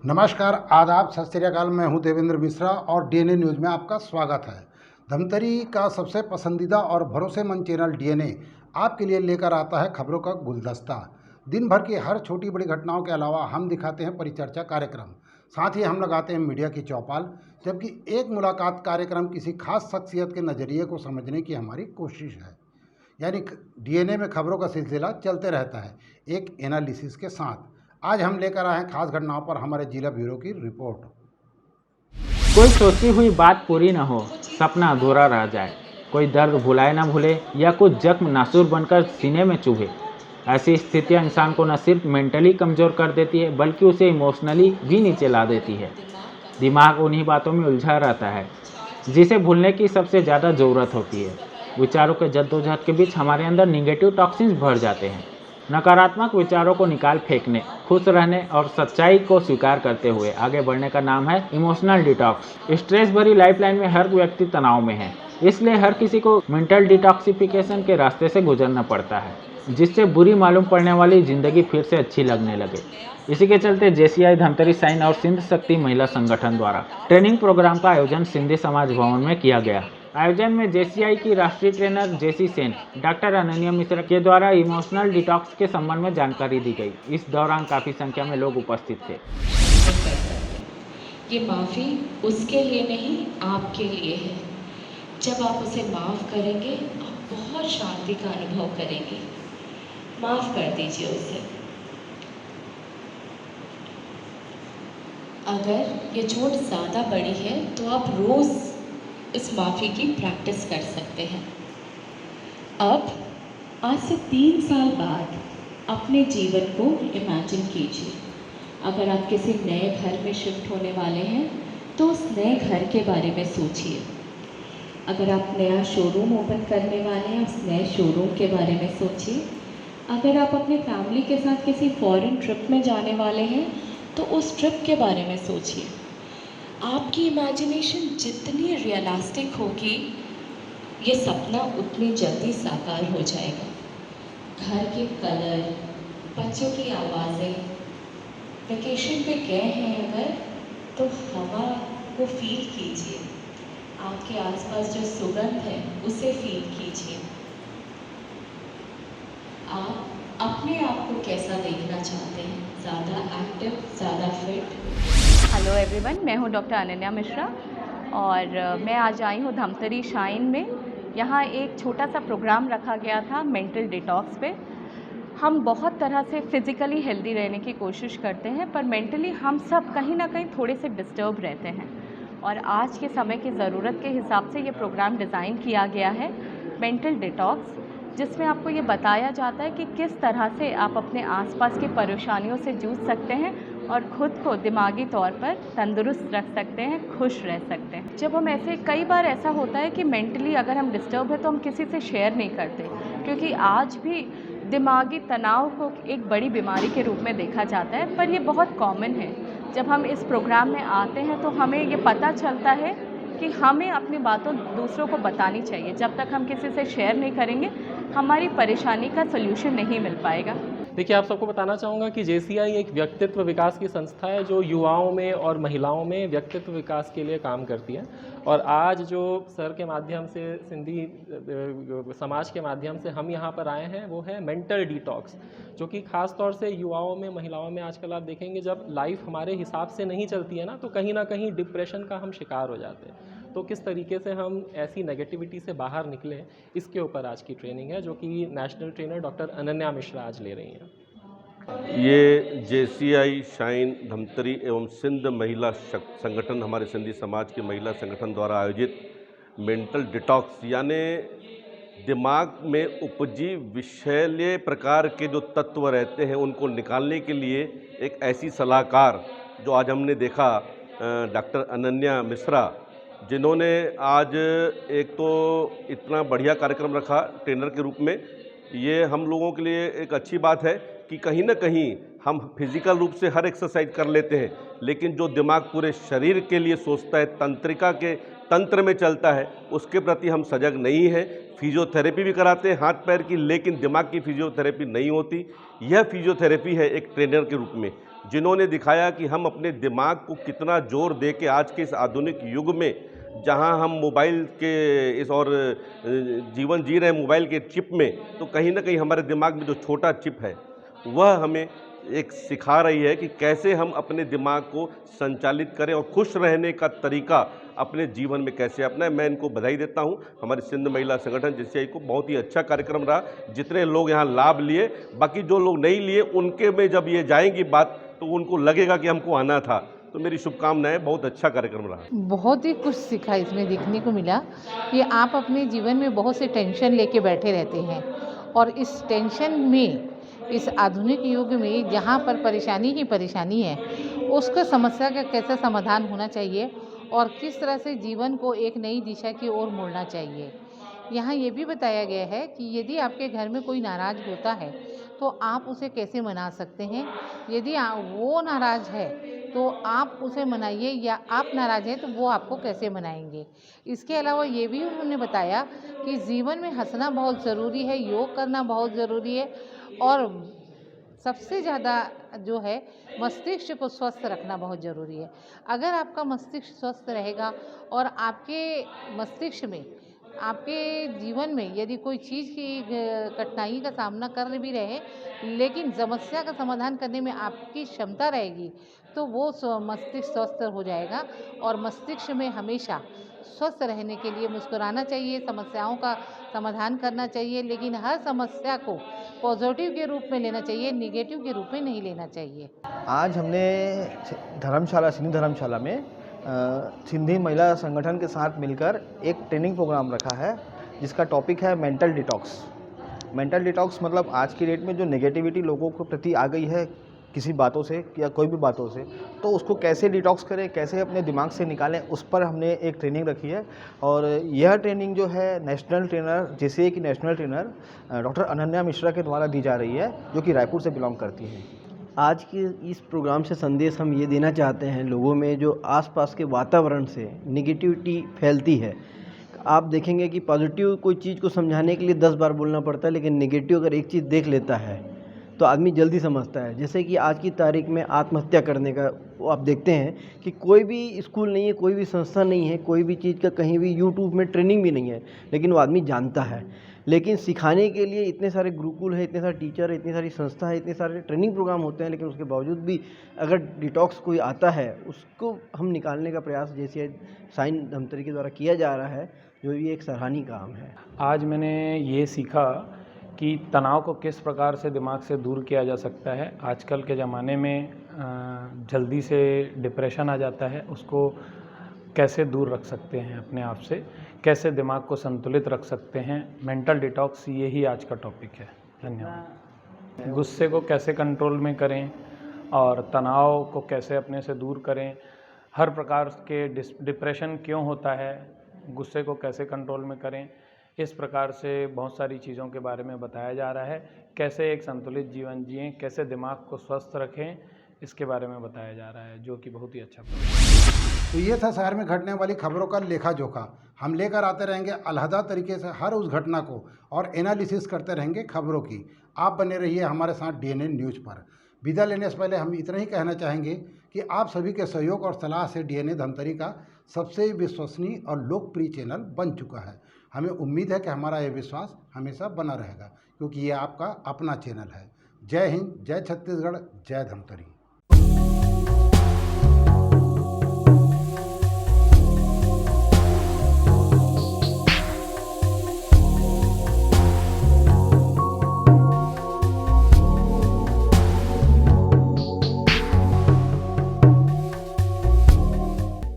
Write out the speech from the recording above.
नमस्कार, आदाब, सत श्री अकाल। मैं हूं देवेंद्र मिश्रा और डीएनए न्यूज़ में आपका स्वागत है। धमतरी का सबसे पसंदीदा और भरोसेमंद चैनल डीएनए आपके लिए लेकर आता है खबरों का गुलदस्ता। दिन भर की हर छोटी बड़ी घटनाओं के अलावा हम दिखाते हैं परिचर्चा कार्यक्रम, साथ ही हम लगाते हैं मीडिया की चौपाल, जबकि एक मुलाकात कार्यक्रम किसी खास शख्सियत के नज़रिए को समझने की हमारी कोशिश है। यानी डीएनए में खबरों का सिलसिला चलते रहता है एक एनालिसिस के साथ। आज हम लेकर आए हैं खास घटनाओं पर हमारे जिला ब्यूरो की रिपोर्ट। कोई सोची हुई बात पूरी न हो, सपना अधूरा रह जाए, कोई दर्द भुलाए न भूले या कुछ जख्म नासूर बनकर सीने में चुभे। ऐसी स्थितियां इंसान को न सिर्फ मेंटली कमज़ोर कर देती है बल्कि उसे इमोशनली भी नीचे ला देती है। दिमाग उन्हीं बातों में उलझा रहता है जिसे भूलने की सबसे ज़्यादा ज़रूरत होती है। विचारों के जद्दोजहद के बीच हमारे अंदर निगेटिव टॉक्सिन्स भर जाते हैं। नकारात्मक विचारों को निकाल फेंकने, खुश रहने और सच्चाई को स्वीकार करते हुए आगे बढ़ने का नाम है इमोशनल डिटॉक्स। स्ट्रेस भरी लाइफलाइन में हर व्यक्ति तनाव में है, इसलिए हर किसी को मेंटल डिटॉक्सिफिकेशन के रास्ते से गुजरना पड़ता है, जिससे बुरी मालूम पड़ने वाली ज़िंदगी फिर से अच्छी लगने लगे। इसी के चलते जेसीआई धमतरी साइन और सिंध शक्ति महिला संगठन द्वारा ट्रेनिंग प्रोग्राम का आयोजन सिंधी समाज भवन में किया गया। आयोजन में जेसीआई की राष्ट्रीय ट्रेनर जेसी सेन, डॉक्टर अनन्या मिश्रा के द्वारा इमोशनल डिटॉक्स के संबंध में जानकारी दी गई। इस दौरान काफ़ी संख्या में लोग उपस्थित थे। ये माफ़ी उसके लिए नहीं, आपके लिए है। जब आप उसे माफ़ करेंगे, आप बहुत शांति का अनुभव करेंगे। माफ़ कर दीजिए उसे। अगर ये चोट ज़्यादा बड़ी है तो आप रोज़ इस माफ़ी की प्रैक्टिस कर सकते हैं। अब आज से 3 साल बाद अपने जीवन को इमेजिन कीजिए। अगर आप किसी नए घर में शिफ्ट होने वाले हैं तो उस नए घर के बारे में सोचिए। अगर आप नया शोरूम ओपन करने वाले हैं, उस नए शोरूम के बारे में सोचिए। अगर आप अपने फैमिली के साथ किसी फॉरेन ट्रिप में जाने वाले हैं तो उस ट्रिप के बारे में सोचिए। आपकी इमेजिनेशन जितनी रियलिस्टिक होगी, ये सपना उतनी जल्दी साकार हो जाएगा। घर के कलर, बच्चों की आवाज़ें, वेकेशन पे गए हैं अगर तो हवा को फील कीजिए। आपके आसपास जो सुगंध है उसे फील कीजिए। आप अपने आप को कैसा देखना चाहते हैं? ज़्यादा एक्टिव, ज़्यादा फिट? हेलो एवरीवन, मैं हूं डॉक्टर अनन्या मिश्रा और मैं आज आई हूं धमतरी शाइन में। यहाँ एक छोटा सा प्रोग्राम रखा गया था मेंटल डिटॉक्स पे। हम बहुत तरह से फिज़िकली हेल्दी रहने की कोशिश करते हैं, पर मेंटली हम सब कहीं ना कहीं थोड़े से डिस्टर्ब रहते हैं और आज के समय की ज़रूरत के हिसाब से ये प्रोग्राम डिज़ाइन किया गया है मेंटल डिटॉक्स, जिसमें आपको ये बताया जाता है कि किस तरह से आप अपने आसपास की परेशानियों से जूझ सकते हैं और ख़ुद को दिमागी तौर पर तंदुरुस्त रख सकते हैं, खुश रह सकते हैं। जब हम ऐसे, कई बार ऐसा होता है कि मेंटली अगर हम डिस्टर्ब है तो हम किसी से शेयर नहीं करते, क्योंकि आज भी दिमागी तनाव को एक बड़ी बीमारी के रूप में देखा जाता है, पर ये बहुत कॉमन है। जब हम इस प्रोग्राम में आते हैं तो हमें ये पता चलता है कि हमें अपनी बातों दूसरों को बतानी चाहिए। जब तक हम किसी से शेयर नहीं करेंगे, हमारी परेशानी का सल्यूशन नहीं मिल पाएगा। देखिए, आप सबको बताना चाहूँगा कि जेसीआई एक व्यक्तित्व विकास की संस्था है जो युवाओं में और महिलाओं में व्यक्तित्व विकास के लिए काम करती है। और आज जो सर के माध्यम से, सिंधी समाज के माध्यम से हम यहाँ पर आए हैं, वो है मेंटल डिटॉक्स, जो कि ख़ास तौर से युवाओं में, महिलाओं में आजकल आप देखेंगे जब लाइफ हमारे हिसाब से नहीं चलती है ना कहीं डिप्रेशन का हम शिकार हो जाते हैं। तो किस तरीके से हम ऐसी नेगेटिविटी से बाहर निकलें, इसके ऊपर आज की ट्रेनिंग है, जो कि national trainer doctor Ananya Mishra आज ले रही हैं। ये जेसीआई शाइन धमतरी एवं सिंध महिला संगठन, हमारे सिंधी समाज के महिला संगठन द्वारा आयोजित मेंटल डिटॉक्स, यानी दिमाग में उपजी विषैले प्रकार के जो तत्व रहते हैं उनको निकालने के लिए एक ऐसी सलाहकार जो आज हमने देखा, डॉक्टर अनन्या मिश्रा, जिन्होंने आज एक तो इतना बढ़िया कार्यक्रम रखा ट्रेनर के रूप में। ये हम लोगों के लिए एक अच्छी बात है कि कहीं ना कहीं हम फिजिकल रूप से हर एक्सरसाइज कर लेते हैं, लेकिन जो दिमाग पूरे शरीर के लिए सोचता है, तंत्रिका के तंत्र में चलता है, उसके प्रति हम सजग नहीं हैं। फिजियोथेरेपी भी कराते हैं हाथ पैर की, लेकिन दिमाग की फिजियोथेरेपी नहीं होती। यह फिजियोथेरेपी है एक ट्रेनर के रूप में। जिन्होंने दिखाया कि हम अपने दिमाग को कितना जोर दे के आज के इस आधुनिक युग में, जहां हम मोबाइल के इस और जीवन जी रहे हैं मोबाइल के चिप में, तो कहीं ना कहीं हमारे दिमाग में जो छोटा चिप है वह हमें एक सिखा रही है कि कैसे हम अपने दिमाग को संचालित करें और खुश रहने का तरीका अपने जीवन में कैसे अपनाएं। मैं इनको बधाई देता हूं। हमारे सिंध महिला संगठन JCI को बहुत ही अच्छा कार्यक्रम रहा। जितने लोग यहां लाभ लिए, बाकी जो लोग नहीं लिए उनके में जब ये जाएंगी बात तो उनको लगेगा कि हमको आना था। तो मेरी शुभकामनाएं। बहुत अच्छा कार्यक्रम रहा। बहुत ही कुछ सीखा इसमें देखने को मिला कि आप अपने जीवन में बहुत से टेंशन लेके बैठे रहते हैं और इस टेंशन में, इस आधुनिक युग में जहाँ पर परेशानी ही परेशानी है, उसका समस्या का कैसा समाधान होना चाहिए और किस तरह से जीवन को एक नई दिशा की ओर मोड़ना चाहिए। यहाँ ये भी बताया गया है कि यदि आपके घर में कोई नाराज़ होता है तो आप उसे कैसे मना सकते हैं। यदि वो नाराज़ है तो आप उसे मनाइए, या आप नाराज़ हैं तो वो आपको कैसे मनाएंगे। इसके अलावा ये भी उन्होंने बताया कि जीवन में हंसना बहुत ज़रूरी है, योग करना बहुत ज़रूरी है और सबसे ज़्यादा जो है मस्तिष्क को स्वस्थ रखना बहुत ज़रूरी है। अगर आपका मस्तिष्क स्वस्थ रहेगा और आपके मस्तिष्क में, आपके जीवन में यदि कोई चीज़ की कठिनाई का सामना कर भी रहे लेकिन समस्या का समाधान करने में आपकी क्षमता रहेगी तो वो मस्तिष्क स्वस्थ हो जाएगा। और मस्तिष्क में हमेशा स्वस्थ रहने के लिए मुस्कुराना चाहिए, समस्याओं का समाधान करना चाहिए, लेकिन हर समस्या को पॉजिटिव के रूप में लेना चाहिए, निगेटिव के रूप में नहीं लेना चाहिए। आज हमने धर्मशाला, सिंधी धर्मशाला में सिंधी महिला संगठन के साथ मिलकर एक ट्रेनिंग प्रोग्राम रखा है जिसका टॉपिक है मेंटल डिटॉक्स। मेंटल डिटॉक्स मतलब आज की डेट में जो नेगेटिविटी लोगों को प्रति आ गई है किसी बातों से या कोई भी बातों से, तो उसको कैसे डिटॉक्स करें, कैसे अपने दिमाग से निकालें, उस पर हमने एक ट्रेनिंग रखी है। और यह ट्रेनिंग जो है नेशनल ट्रेनर, JCI की national trainer doctor Ananya Mishra के द्वारा दी जा रही है, जो कि रायपुर से बिलोंग करती हैं। आज के इस प्रोग्राम से संदेश हम ये देना चाहते हैं लोगों में, जो आसपास के वातावरण से निगेटिविटी फैलती है। आप देखेंगे कि पॉजिटिव कोई चीज़ को समझाने के लिए 10 बार बोलना पड़ता है, लेकिन निगेटिव अगर एक चीज़ देख लेता है तो आदमी जल्दी समझता है। जैसे कि आज की तारीख में आत्महत्या करने का आप देखते हैं कि कोई भी स्कूल नहीं है, कोई भी संस्था नहीं है, कोई भी चीज़ का कहीं भी यूट्यूब में ट्रेनिंग भी नहीं है, लेकिन वो आदमी जानता है। लेकिन सिखाने के लिए इतने सारे गुरुकुल है, इतने सारे टीचर है, इतनी सारी संस्था है, इतने सारे ट्रेनिंग प्रोग्राम होते हैं, लेकिन उसके बावजूद भी अगर डिटॉक्स कोई आता है उसको हम निकालने का प्रयास JCI शाइन धमतरी के द्वारा किया जा रहा है, जो ये एक सराहनीय काम है। आज मैंने ये सीखा कि तनाव को किस प्रकार से दिमाग से दूर किया जा सकता है। आजकल के ज़माने में जल्दी से डिप्रेशन आ जाता है, उसको कैसे दूर रख सकते हैं अपने आप से, कैसे दिमाग को संतुलित रख सकते हैं। मेंटल डिटॉक्स यही आज का टॉपिक है। धन्यवाद। गुस्से को कैसे कंट्रोल में करें और तनाव को कैसे अपने से दूर करें, हर प्रकार के डिप्रेशन क्यों होता है, गुस्से को कैसे कंट्रोल में करें, इस प्रकार से बहुत सारी चीज़ों के बारे में बताया जा रहा है। कैसे एक संतुलित जीवन जिएं, कैसे दिमाग को स्वस्थ रखें, इसके बारे में बताया जा रहा है, जो कि बहुत ही अच्छा है। तो ये था शहर में घटने वाली खबरों का लेखा जोखा। हम लेकर आते रहेंगे अलहदा तरीके से हर उस घटना को और एनालिसिस करते रहेंगे खबरों की। आप बने रहिए हमारे साथ DNA न्यूज़ पर। विदा लेने से पहले हम इतना ही कहना चाहेंगे कि आप सभी के सहयोग और सलाह से DNA धमतरी का सबसे विश्वसनीय और लोकप्रिय चैनल बन चुका है। हमें उम्मीद है कि हमारा ये विश्वास हमेशा बना रहेगा, क्योंकि ये आपका अपना चैनल है। जय हिंद, जय छत्तीसगढ़, जय धमतरी।